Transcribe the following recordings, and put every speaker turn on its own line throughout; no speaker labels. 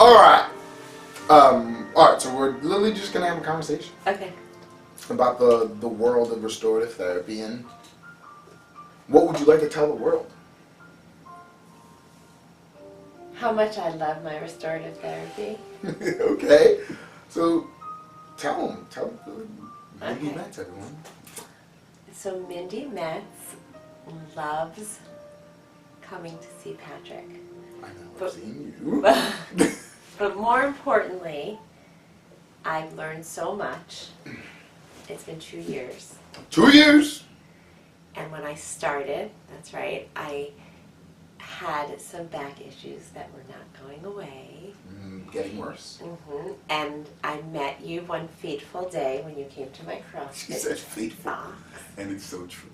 Alright, so we're literally just going to have a conversation.
Okay.
About the world of restorative therapy, and what would you like to tell the world?
How much I love my restorative therapy.
Okay. So, tell them. Mindi Metz, everyone.
So Mindi Metz loves coming to see Patrick.
I know, I've seen you.
But more importantly, I've learned so much. It's been 2 years.
2 years?
And when I started, that's right, I had some back issues that were not going away.
Getting worse.
And I met you one fateful day when you came to my CrossFit.
She said fateful.
Box.
And it's so true.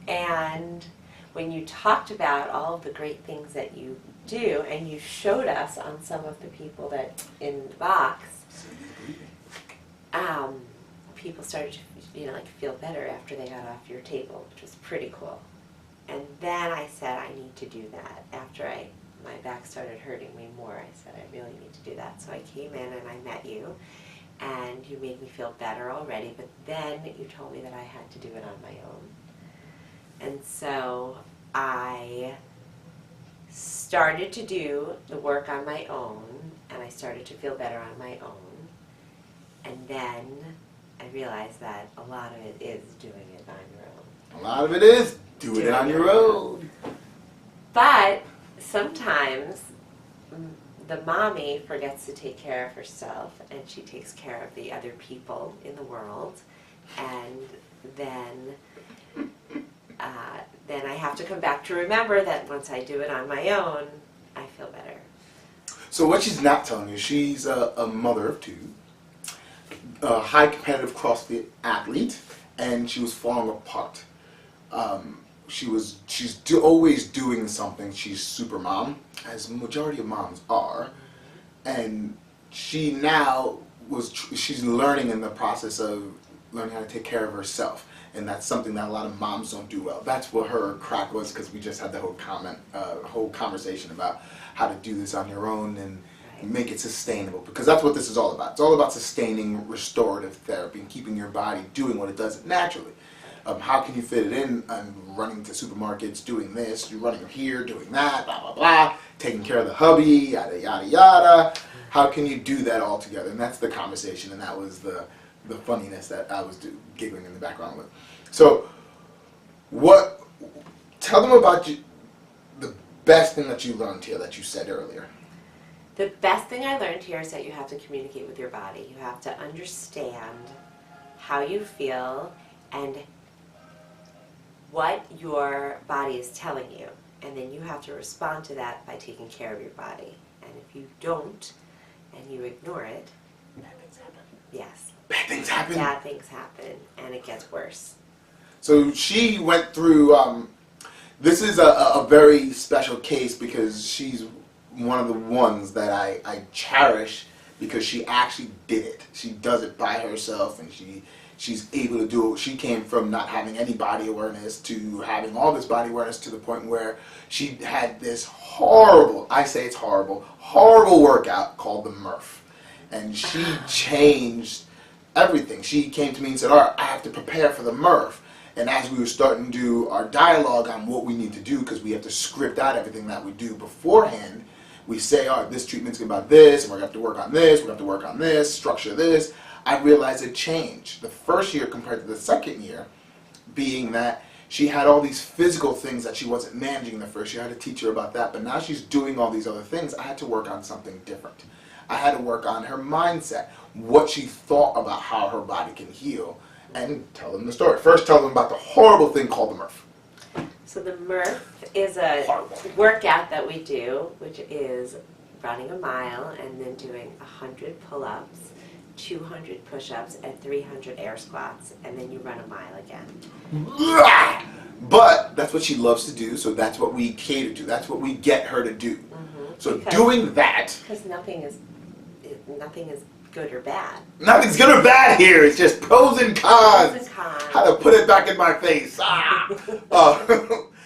And when you talked about all of the great things that you do, and you showed us on some of the people that in the box, people started to feel better after they got off your table, which was pretty cool. And then I said, I need to do that. After my back started hurting me more, I said, I really need to do that. So I came in and I met you, and you made me feel better already, but then you told me that I had to do it on my own. And so I started to do the work on my own, and I started to feel better on my own. And then I realized that a lot of it is doing it on your own.
A lot of it is doing it on your own.
But sometimes the mommy forgets to take care of herself, and she takes care of the other people in the world, and then I have to come back to remember that once I do it on my own, I feel better.
So what she's not telling you, she's a mother of two, a high competitive CrossFit athlete, and she was falling apart. She's always doing something. She's super mom, as the majority of moms are, and she now she's learning in the process of learning how to take care of herself, and that's something that a lot of moms don't do well. That's what her crack was, because we just had the whole conversation about how to do this on your own and make it sustainable, because that's what this is all about. It's all about sustaining restorative therapy and keeping your body doing what it does naturally. How can you fit it in? I'm running to supermarkets, doing this, you're running here, doing that, blah, blah, blah, taking care of the hubby, yada, yada, yada. How can you do that all together? And that's the conversation, and that was the funniness that I was giggling in the background with. So, tell them about the best thing that you learned here that you said earlier.
The best thing I learned here is that you have to communicate with your body. You have to understand how you feel and what your body is telling you. And then you have to respond to that by taking care of your body. And if you don't, and you ignore it,
bad things happen.
Yes.
Bad things happen?
Bad things happen, and it gets worse.
So she went through, this is a very special case, because she's one of the ones that I cherish, because she actually did it. She does it by herself, and she's able to do it. She came from not having any body awareness to having all this body awareness, to the point where she had this horrible, I say it's horrible workout called the Murph. And she changed everything. She came to me and said, all right, I have to prepare for the Murph. And as we were starting to do our dialogue on what we need to do, because we have to script out everything that we do beforehand, we say, all right, this treatment's about this, and we're going to have to work on this, we're going to have to work on this, structure this. I realized it changed. The first year compared to the second year, being that she had all these physical things that she wasn't managing the first year. I had to teach her about that, but now she's doing all these other things. I had to work on something different. I had to work on her mindset, what she thought about how her body can heal, and tell them the story. First, tell them about the horrible thing called the Murph.
So the Murph is a workout that we do, which is running a mile and then doing 100 pull-ups, 200 push-ups, and 300 air squats, and then you run a mile again.
But that's what she loves to do, so that's what we cater to. That's what we get her to do. So doing that... Because
nothing is good or bad.
Nothing's good or bad here. It's just pros and cons.
Pros and cons.
How to put it back in my face.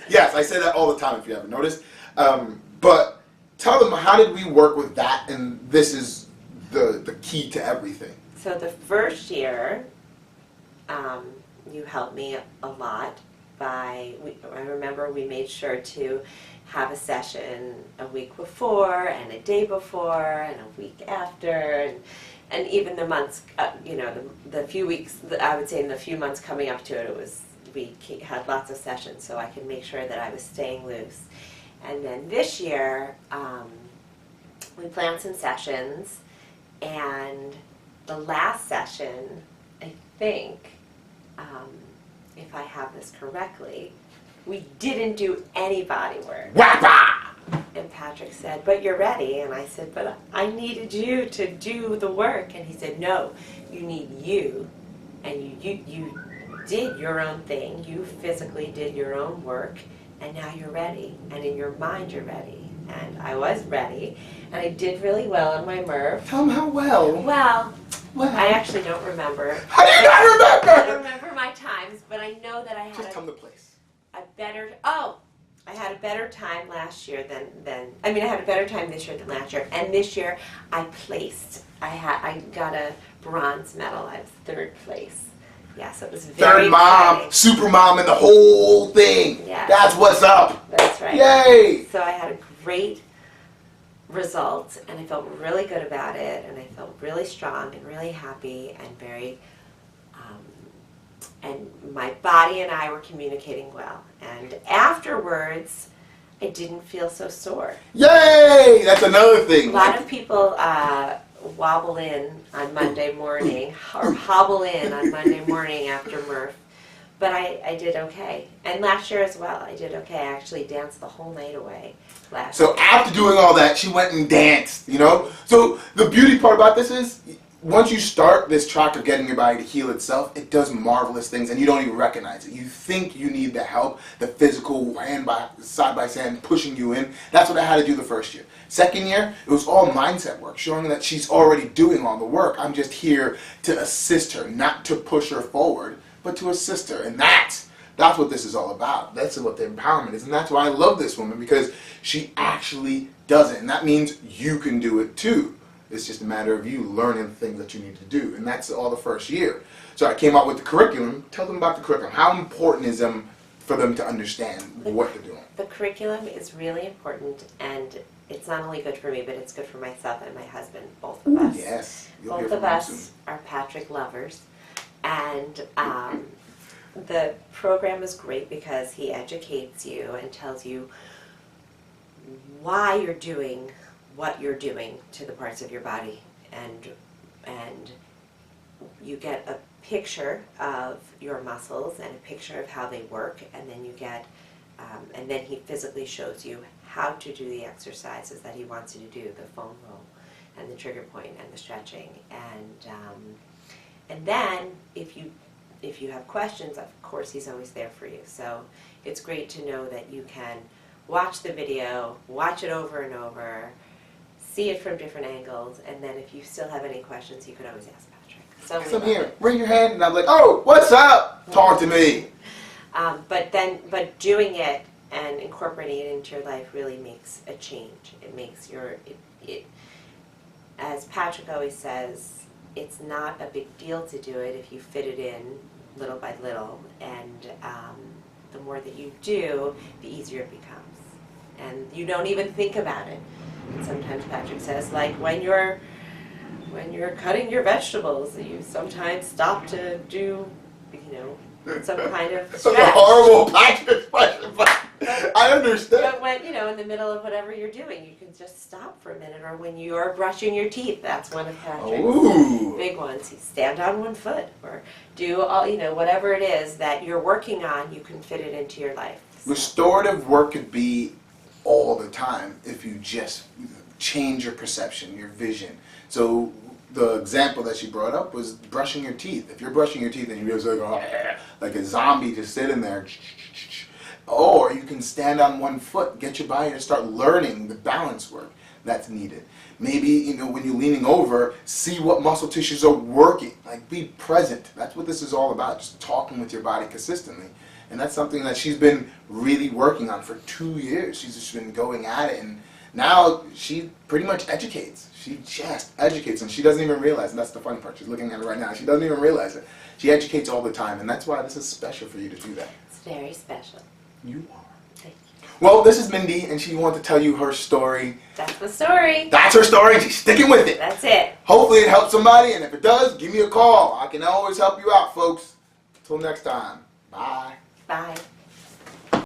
Yes, I say that all the time, if you haven't noticed. But tell them, how did we work with that? And this is the key to everything.
So the first year, you helped me a lot I remember we made sure to have a session a week before and a day before and a week after, and even the months, the few weeks, I would say in the few months coming up to it, we had lots of sessions so I could make sure that I was staying loose. And then this year, we planned some sessions, and the last session, I think, if I have this correctly, we didn't do any body work. And Patrick said, but you're ready. And I said, but I needed you to do the work. And he said, no, you need you. And you did your own thing. You physically did your own work. And now you're ready. And in your mind, you're ready. And I was ready. And I did really well on my Murph.
Tell them how well.
Well, I actually don't remember.
How do you not remember?
I don't remember my times, but I know that I had
Just tell them the place.
I had a better time last year I had a better time this year than last year. And this year I placed. I got a bronze medal. I was third place. Yeah, so it was very
Third mom,
exciting.
super mom, and the whole thing.
Yeah.
That's what's up.
That's right.
Yay!
So I had a great result, and I felt really good about it, and I felt really strong and really happy and very, and my body and I were communicating well. And afterwards, I didn't feel so sore.
Yay! That's another thing.
A lot of people wobble in on Monday morning or hobble in on Monday morning after Murph, but I did okay. And last year as well, I did okay. I actually danced the whole night away last year.
So after doing all that, she went and danced, So the beauty part about this is, once you start this track of getting your body to heal itself, it does marvelous things and you don't even recognize it. You think you need the help, the physical side by side pushing you in. That's what I had to do the first year. Second year, it was all mindset work, showing that she's already doing all the work. I'm just here to assist her, not to push her forward, but to assist her. And that's what this is all about. That's what the empowerment is. And that's why I love this woman, because she actually does it. And that means you can do it too. It's just a matter of you learning the things that you need to do. And that's all the first year. So I came out with the curriculum. Tell them about the curriculum. How important is it for them to understand what they're doing?
The curriculum is really important, and it's not only good for me, but it's good for myself and my husband, both of us.
Yes. You'll
Both
hear
of
from him
us
soon.
are Patrick lovers. And the program is great because he educates you and tells you why you're doing what you're doing to the parts of your body, and you get a picture of your muscles and a picture of how they work, and then you get and then he physically shows you how to do the exercises that he wants you to do, the foam roll and the trigger point and the stretching, and then if you have questions, of course he's always there for you. So it's great to know that you can watch the video, watch it over and over, see it from different angles, and then if you still have any questions, you could always ask Patrick. So
Come here, bring your hand, and I'm like, oh, what's up? Talk to me.
But doing it and incorporating it into your life really makes a change. It makes as Patrick always says, it's not a big deal to do it if you fit it in little by little, and the more that you do, the easier it becomes. And you don't even think about it. And sometimes Patrick says, like when you're cutting your vegetables, you sometimes stop to do, some kind of
That's
stretch.
a horrible Patrick expression, but I understand.
But when, in the middle of whatever you're doing, you can just stop for a minute. Or when you're brushing your teeth, that's one of Patrick's
Ooh.
big ones. You stand on one foot, or do all, whatever it is that you're working on, you can fit it into your life. So.
Restorative work could be all the time if you just change your perception, your vision. So the example that she brought up was brushing your teeth. If you're brushing your teeth and you just like a zombie just sitting there, or you can stand on one foot, get your body to start learning the balance work that's needed. Maybe, when you're leaning over, see what muscle tissues are working. Like, be present. That's what this is all about, just talking with your body consistently. And that's something that she's been really working on for 2 years. She's just been going at it, and now she pretty much educates. She just educates, and she doesn't even realize, and that's the funny part. She's looking at it right now. She doesn't even realize it. She educates all the time, and that's why this is special for you to do that.
It's very special.
You are.
Thank you.
Well, this is Mindy, and she wanted to tell you her story.
That's the story.
That's her story, and she's sticking with it.
That's it.
Hopefully it helps somebody, and if it does, give me a call. I can always help you out, folks. Until next time. Bye.
Bye.